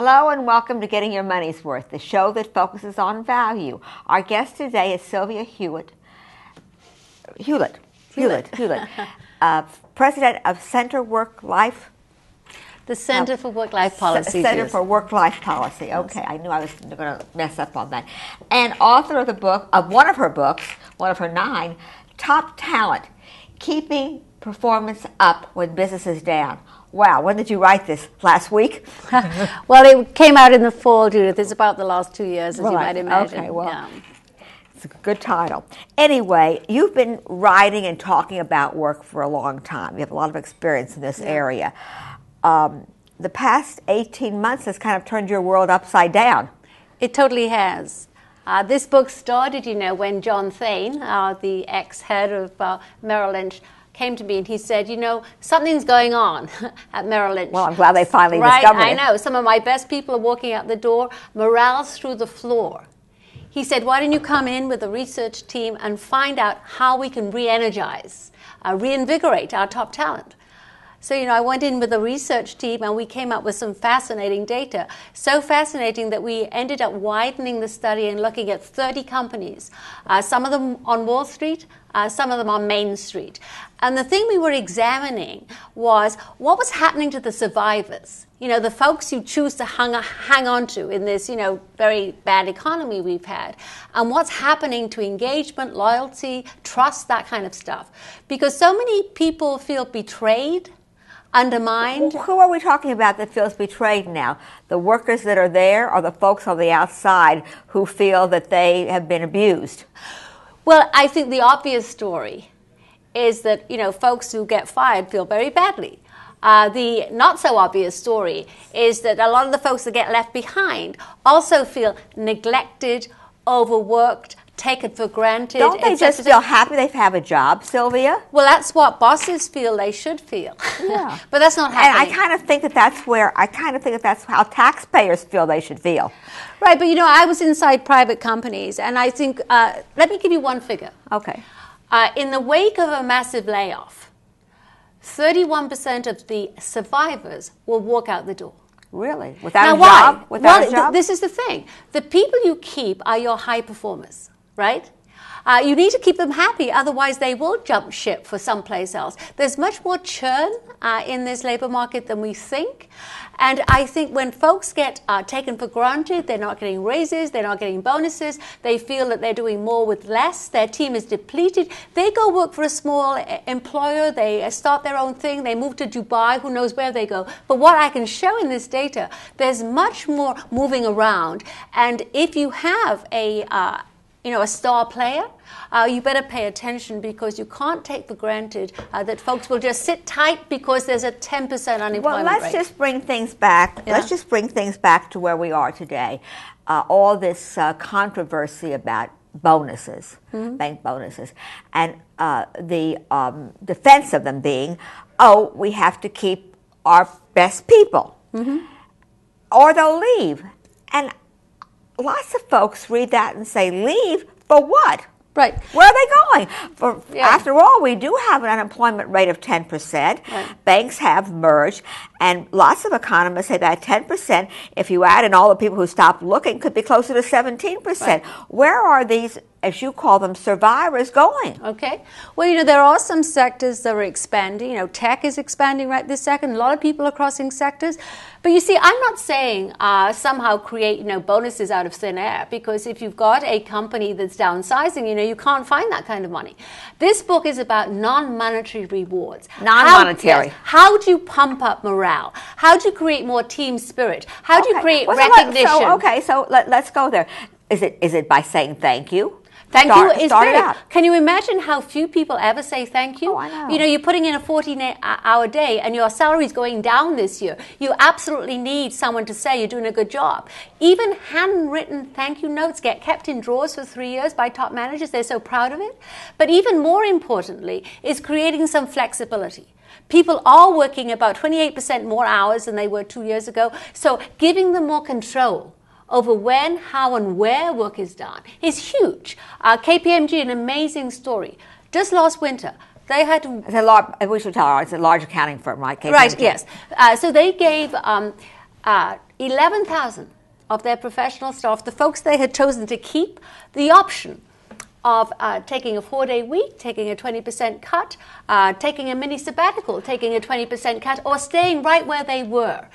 Hello and welcome to Getting Your Money's Worth, the show that focuses on value. Our guest today is Sylvia Hewlett, President of Center Work-Life. The Center for Work-Life Policy. Center for Work-Life Policy. Okay, I knew I was going to mess up on that. And author of the book, of one of her books, one of her 9, Top Talent, Keeping Performance Up When Business is Down. Wow, when did you write this? Last week? Well, it came out in the fall, Judith. It's about the last 2 years, as you might imagine. Okay, well, it's a good title. Anyway, you've been writing and talking about work for a long time. You have a lot of experience in this area. The past 18 months has kind of turned your world upside down. It totally has. This book started, when John Thain, the ex-head of Merrill Lynch, came to me and he said, something's going on at Merrill Lynch. Well, I'm glad they finally discovered it. I know. Some of my best people are walking out the door. Morale's through the floor. He said, why don't you come in with a research team and find out how we can re-energize, reinvigorate our top talent. So, I went in with a research team and we came up with some fascinating data. So fascinating that we ended up widening the study and looking at 30 companies, some of them on Wall Street, some of them on Main Street. And the thing we were examining was what was happening to the survivors, the folks you choose to hang on to in this, very bad economy we've had, and what's happening to engagement, loyalty, trust, that kind of stuff. Because so many people feel betrayed, undermined. Who are we talking about that feels betrayed now? The workers that are there or the folks on the outside who feel that they have been abused? Well, I think the obvious story is that, folks who get fired feel very badly. The not so obvious story is that a lot of the folks that get left behind also feel neglected, overworked, taken for granted. Don't they just feel happy they have a job, Sylvia? Well, that's what bosses feel they should feel. Yeah. But that's not happening. And I kind of think that's how taxpayers feel they should feel. Right, but I was inside private companies, and I think, let me give you one figure. Okay. In the wake of a massive layoff, 31% of the survivors will walk out the door. Really? Without a job? Without a job? This is the thing. The people you keep are your high performers. Right? You need to keep them happy, otherwise they will jump ship for someplace else. There's much more churn in this labor market than we think. And I think when folks get taken for granted, they're not getting raises, they're not getting bonuses, they feel that they're doing more with less, their team is depleted, they go work for a small employer, they start their own thing, they move to Dubai, who knows where they go. But what I can show in this data, there's much more moving around. And if you have a star player, you better pay attention because you can't take for granted that folks will just sit tight because there's a 10% unemployment rate. Well, let's just bring things back. Yeah. Let's just bring things back to where we are today. All this controversy about bonuses, bank bonuses, and the defense of them being, we have to keep our best people, or they'll leave. And lots of folks read that and say, leave for what? Right. Where are they going? After all, we do have an unemployment rate of 10%. Right. Banks have merged, and lots of economists say that 10%, if you add in all the people who stopped looking, could be closer to 17%. Right. Where are these, as you call them, survivors going? Okay. Well, there are some sectors that are expanding. Tech is expanding right this second. A lot of people are crossing sectors. But you see, I'm not saying somehow create, bonuses out of thin air, because if you've got a company that's downsizing, you can't find that kind of money. This book is about non-monetary rewards. Non-monetary. How do you pump up morale? How do you create more team spirit? How do you create recognition? So let's go there. Is it by saying thank you? Thank you is great. Can you imagine how few people ever say thank you? Oh, I know. You're putting in a 14-hour day and your salary is going down this year. You absolutely need someone to say you're doing a good job. Even handwritten thank you notes get kept in drawers for 3 years by top managers. They're so proud of it. But even more importantly is creating some flexibility. People are working about 28% more hours than they were 2 years ago. So giving them more control over when, how, and where work is done is huge. KPMG, an amazing story. Just last winter, they had we should tell her, it's a large accounting firm, right? KPMG. Right, yes. So they gave 11,000 of their professional staff, the folks they had chosen to keep, the option of taking a 4-day week, taking a 20% cut, taking a mini sabbatical, taking a 20% cut, or staying right where they were.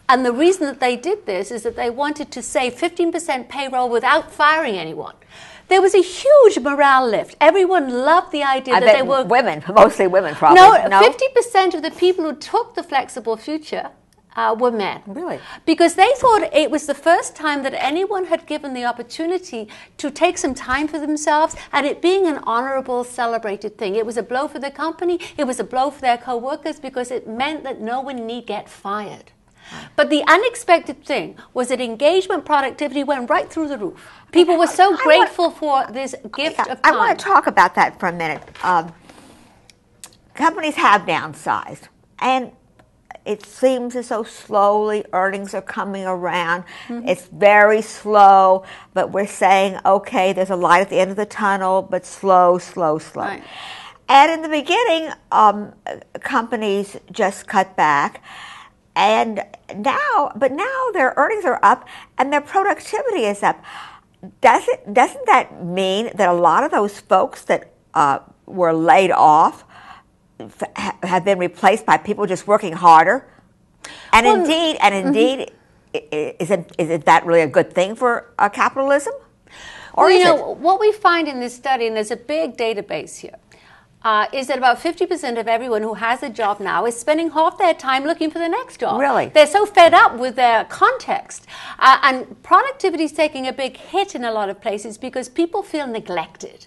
And the reason that they did this is that they wanted to save 15% payroll without firing anyone. There was a huge morale lift. Everyone loved the idea that they were... women, mostly women probably. No, 50% of the people who took the flexible future were men. Really? Because they thought it was the first time that anyone had given the opportunity to take some time for themselves, and it being an honorable, celebrated thing. It was a blow for the company, it was a blow for their co-workers, because it meant that no one need get fired. But the unexpected thing was that engagement productivity went right through the roof. People were so grateful for this gift of time. I want to talk about that for a minute. Companies have downsized, and it seems as though slowly earnings are coming around. Mm-hmm. It's very slow, but we're saying, okay, there's a light at the end of the tunnel, but slow, slow, slow. Right. And in the beginning, companies just cut back. And now their earnings are up and their productivity is up. Doesn't that mean that a lot of those folks that were laid off have been replaced by people just working harder? And well, indeed, is that really a good thing for capitalism? Or well, what we find in this study, and there's a big database here, is that about 50% of everyone who has a job now is spending half their time looking for the next job. Really? They're so fed up with their context. And productivity is taking a big hit in a lot of places because people feel neglected.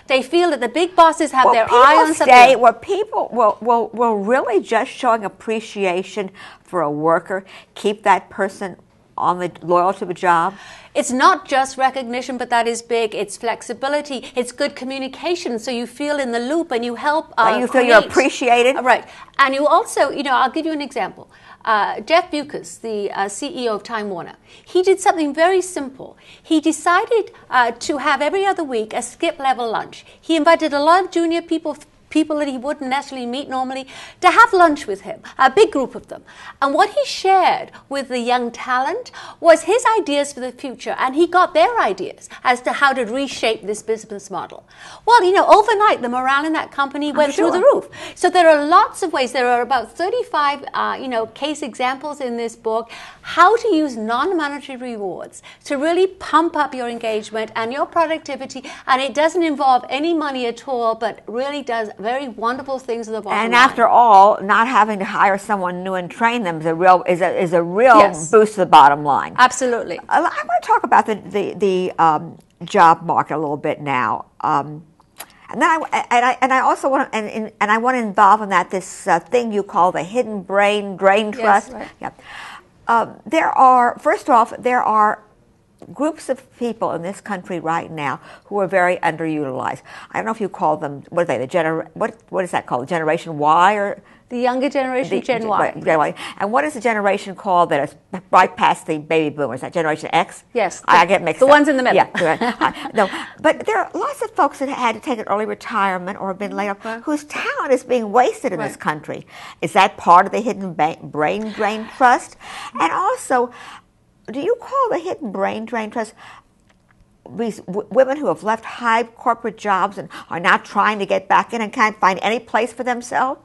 They feel that the big bosses have their eye on something. Where people will really just showing appreciation for a worker keep that person loyal to the job? It's not just recognition, but that is big. It's flexibility. It's good communication, so you feel in the loop and you help you feel you're appreciated? Right. And you also, I'll give you an example. Jeff Bewkes, the CEO of Time Warner, he did something very simple. He decided to have every other week a skip-level lunch. He invited a lot of junior people that he wouldn't necessarily meet normally, to have lunch with him, a big group of them. And what he shared with the young talent was his ideas for the future, and he got their ideas as to how to reshape this business model. Well, overnight, the morale in that company went through the roof. So there are lots of ways. There are about 35, case examples in this book, how to use non-monetary rewards to really pump up your engagement and your productivity, and it doesn't involve any money at all, but really does very wonderful things in the bottom line. And after all, not having to hire someone new and train them is a real yes. boost to the bottom line. Absolutely. I want to talk about the job market a little bit now, and then I also want to I want to involve in that this thing you call the hidden brain drain trust. Yes, right. Yeah. There are groups of people in this country right now who are very underutilized. I don't know if you call them, what are they, what is that called, Generation Y or? The younger generation, Gen Y. Gen Y. And what is the generation called that is right past the baby boomers? Is that Generation X? Yes. I get mixed up. The ones in the middle. Yeah. No, but there are lots of folks that had to take an early retirement or have been laid off whose talent is being wasted in this country. Is that part of the hidden brain drain trust? And also, do you call the hidden brain drain trust these women who have left high corporate jobs and are now trying to get back in and can't find any place for themselves?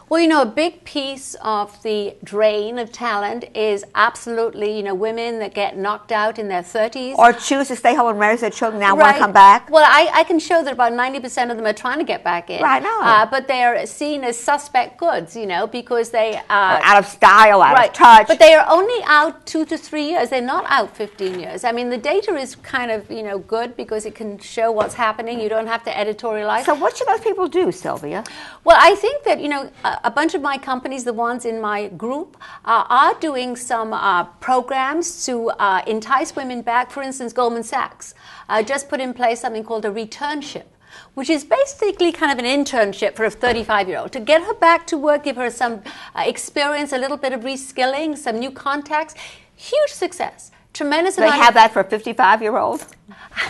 Well, a big piece of the drain of talent is absolutely, women that get knocked out in their 30s. Or choose to stay home and raise their children now want to come back. Well, I can show that about 90% of them are trying to get back in. Right, no. But they're seen as suspect goods, because they are out of style, out of touch. But they are only out 2 to 3 years. They're not out 15 years. I mean, the data is kind of, good because it can show what's happening. You don't have to editorialize. So what should those people do, Sylvia? Well, I think that, a bunch of my companies, the ones in my group, are doing some programs to entice women back. For instance, Goldman Sachs just put in place something called a returnship, which is basically kind of an internship for a 35-year-old to get her back to work, give her some experience, a little bit of reskilling, some new contacts. Huge success. Tremendous amount. They have that for a 55-year-old?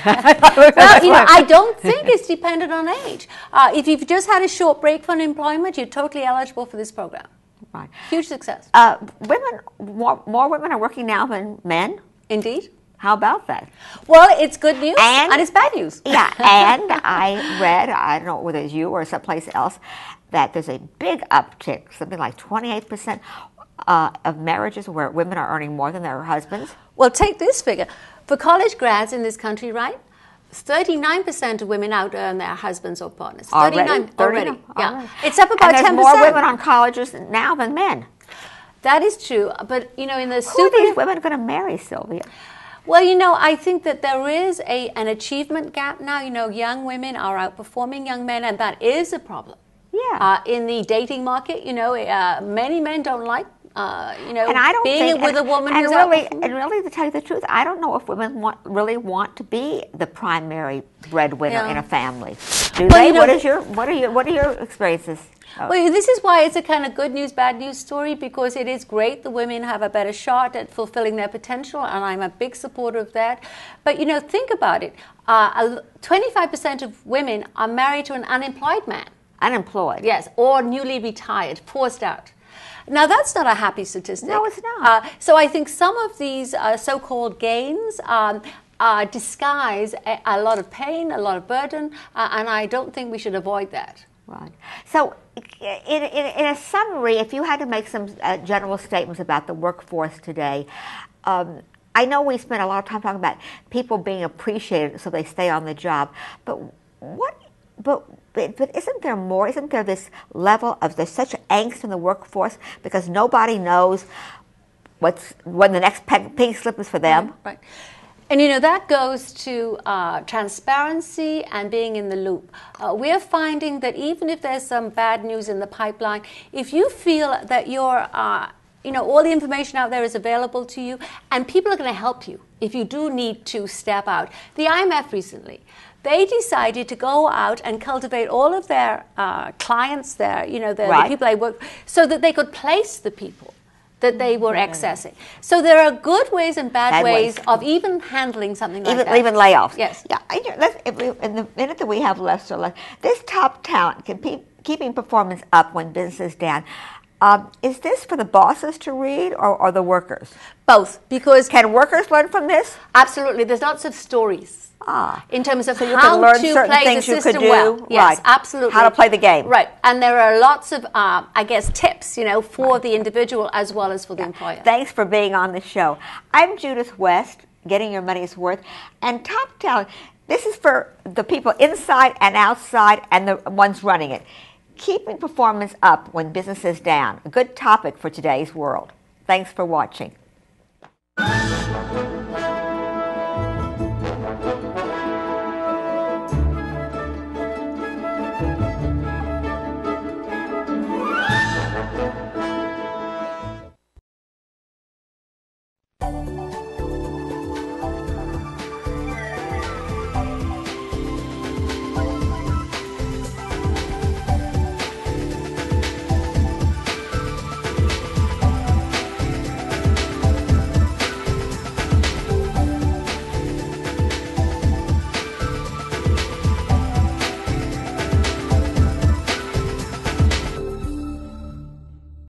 Well, I don't think it's dependent on age. If you've just had a short break from employment, you're totally eligible for this program. Right. Huge success. More women are working now than men? Indeed. How about that? Well, it's good news and it's bad news. Yeah, and I read, I don't know whether it's you or someplace else, that there's a big uptick, something like 28% of marriages where women are earning more than their husbands. Well, take this figure. For college grads in this country, right, 39% of women out earn their husbands or partners. 39 already. Yeah. Already. It's up about 10%. And there's more women on colleges now than men. That is true. But, in the Who are these women going to marry, Sylvia? Well, I think that there is an achievement gap now. Young women are outperforming young men, and that is a problem. Yeah. In the dating market, many men don't like, and I don't being with a woman who's and really, to tell you the truth, I don't know if women really want to be the primary breadwinner in a family. Do they? What are your experiences? Well, this is why it's a kind of good news, bad news story, because it is great the women have a better shot at fulfilling their potential, and I'm a big supporter of that. But, think about it. 25% of women are married to an unemployed man. Unemployed? Yes, or newly retired, forced out. Now, that's not a happy statistic. No, it's not. So I think some of these so-called gains disguise a lot of pain, a lot of burden, and I don't think we should avoid that. Right. So, in a summary, if you had to make some general statements about the workforce today, I know we spent a lot of time talking about people being appreciated so they stay on the job, but isn't there more? Isn't there this level of there's such angst in the workforce because nobody knows when the next pink slip is for them? Right. And that goes to transparency and being in the loop. We're finding that even if there's some bad news in the pipeline, if you feel that all the information out there is available to you, and people are going to help you if you do need to step out. The IMF recently, they decided to go out and cultivate all of their clients, the people they work, so that they could place the people that they were accessing. So there are good ways and bad ways of even handling something like that. Even layoffs. Yes. Yeah. In the minute that we have left, this top talent keeping performance up when business is down. Is this for the bosses to read or the workers? Both, because can workers learn from this? Absolutely. There's lots of stories. In terms of so you how can learn to certain play things the you system could do. Well. Yes, right. absolutely. How to play the game. Right. And there are lots of, tips, for the individual as well as for the employer. Thanks for being on the show. I'm Judith West, getting your money's worth. And Top Talent, this is for the people inside and outside and the ones running it. Keeping performance up when business is down. A good topic for today's world. Thanks for watching.